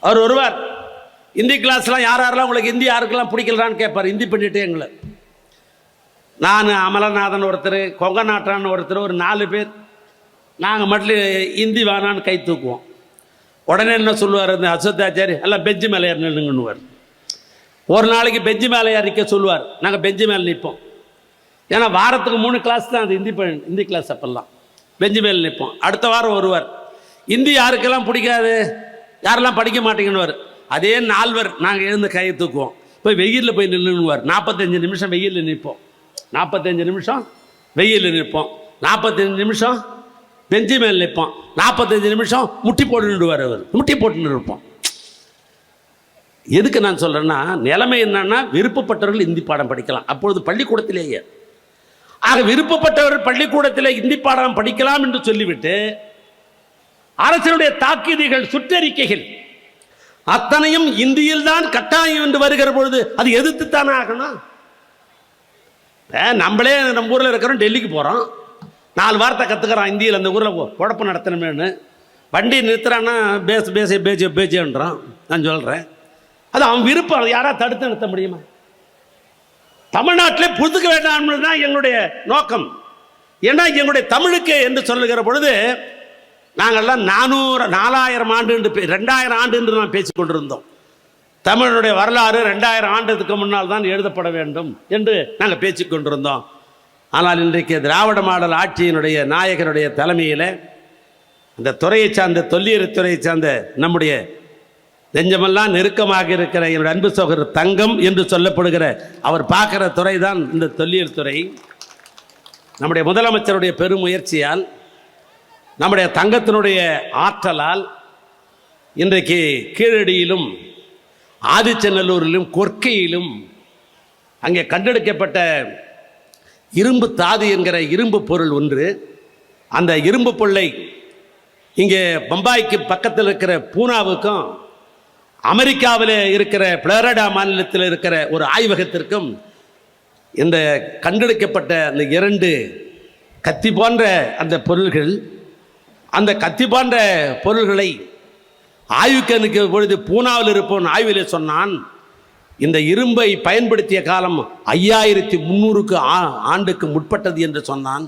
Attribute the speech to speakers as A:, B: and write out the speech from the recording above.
A: அவர் வருவார். ஹிந்தி கிளாஸ்லாம் யாரெல்லாம் உங்களுக்கு ஹிந்தி யாருக்கெல்லாம் பிடிக்கலான்னு கேட்பார். ஹிந்தி பண்ணிட்டு எங்களை, நான் அமலநாதன் ஒருத்தர், கொங்கநாட்டான்னு ஒருத்தர், ஒரு 4 பேர் நாங்கள் மட்டும் ஹிந்தி வேணான்னு கை தூக்குவோம். உடனே என்ன சொல்லுவார் இந்த அசோத்தாச்சாரி, எல்லாம் பெஞ்சு மேலே ஏறி நில்லுங்கன்னுவார். ஒரு நாளைக்கு பெஞ்சு மேலே ஏறி நிற்க சொல்லுவார். நாங்கள் பெஞ்சு மேலே நிற்போம். ஏன்னா வாரத்துக்கு 3 கிளாஸ் தான் அது ஹிந்தி கிளாஸ். அப்போல்லாம் பெஞ்சு மேலே நிற்போம். அடுத்த வாரம் வருவார். ஹிந்தி யாருக்கெல்லாம் பிடிக்காது, யாரெல்லாம் படிக்க மாட்டேங்கன்னுவார். அதே 4 நாங்கள் எழுந்து கையை தூக்குவோம். போய் வெயிலில் போய் நில்லுன்னுவார். 45 நிமிஷம் வெயிலில் நிற்போம். 45 நிமிஷம் வெயிலில் நிற்போம். 45 நிமிஷம் பெஞ்சு மேல் நிற்போம். 45 நிமிஷம் முட்டி போட்டு நின்றுவார். அவர் முட்டி போட்டு நிற்போம். எதுக்கு நான் சொல்கிறேன்னா, நிலைமை என்னன்னா, விருப்பப்பட்டவர்கள் இந்தி பாடம் படிக்கலாம் அப்பொழுது பள்ளிக்கூடத்திலேயே. ஆக விருப்பப்பட்டவர்கள் பள்ளிக்கூடத்திலே இந்தி பாடம் படிக்கலாம் என்று சொல்லிவிட்டு அரசினுடைய தாக்கீதுகள், சுற்றறிக்கைகள் அத்தனையும் இந்தியில் தான் கட்டாயம் என்று வருகிற பொழுது அது எதிர்த்துத்தானே ஆகணும். நம்மளே நம்ம ஊரில் இருக்கிறோம், டெல்லிக்கு போகிறோம், 4 வார்த்தை கற்றுக்கிறான் இந்தியில். அந்த ஊரில் குழப்பம் நடத்தணுமேனு வண்டி நிறுத்துறான்னா பேஜேன்றான். நான் சொல்கிறேன், அது அவன் விருப்பம். அது யாராவது தடுத்து நிறுத்த முடியுமா? தமிழ்நாட்டிலே புதுக்க வேண்டாம் தான் எங்களுடைய நோக்கம். ஏன்னா எங்களுடைய தமிழுக்கு என்று சொல்லுகிற பொழுது நாங்கள்லாம் 4000 ஆண்டு என்று 2000 ஆண்டு என்று நாம் பேசிக் கொண்டிருந்தோம். தமிழனுடைய வரலாறு 2000 ஆண்டுக்கு முன்னால் தான் எழுதப்பட வேண்டும் என்று நாங்கள் பேசிக் கொண்டிருந்தோம். ஆனால் இன்றைக்கு திராவிட மாடல் ஆட்சியினுடைய நாயகனுடைய தலைமையில் அந்த துறையை சார்ந்த, தொல்லியல் துறையை சார்ந்த நம்முடைய நெஞ்சமெல்லாம் நெருக்கமாக இருக்கிற என்னுடைய அன்பு சகோதரர் தங்கம் என்று சொல்லப்படுகிற அவர் பார்க்குற துறை தான் இந்த தொல்லியல் துறை. நம்முடைய முதலமைச்சருடைய பெருமுயற்சியால், நம்முடைய தங்கத்தினுடைய ஆற்றலால் இன்றைக்கு கீழடியிலும் ஆதிச்சநல்லூரிலும் கொற்கையிலும் அங்கே கண்டெடுக்கப்பட்ட இரும்பு தாது என்கிற இரும்பு பொருள் ஒன்று. அந்த இரும்பு பொருளை இங்கே பம்பாய்க்கு பக்கத்தில் இருக்கிற பூனாவுக்கும் அமெரிக்காவில் இருக்கிற புளோரிடா மாநிலத்தில் இருக்கிற ஒரு ஆய்வகத்திற்கும் இந்த கண்டெடுக்கப்பட்ட அந்த 2 கத்தி போன்ற அந்த பொருள்கள், அந்த கத்தி போன்ற பொருள்களை ஆய்வுக்கு அனுப்பிய பொழுது பூனாவில் இருப்பவன் ஆய்விலே சொன்னான், இந்த இரும்பை பயன்படுத்திய காலம் 5300 ஆண்டுக்கு முற்பட்டது என்று சொன்னான்.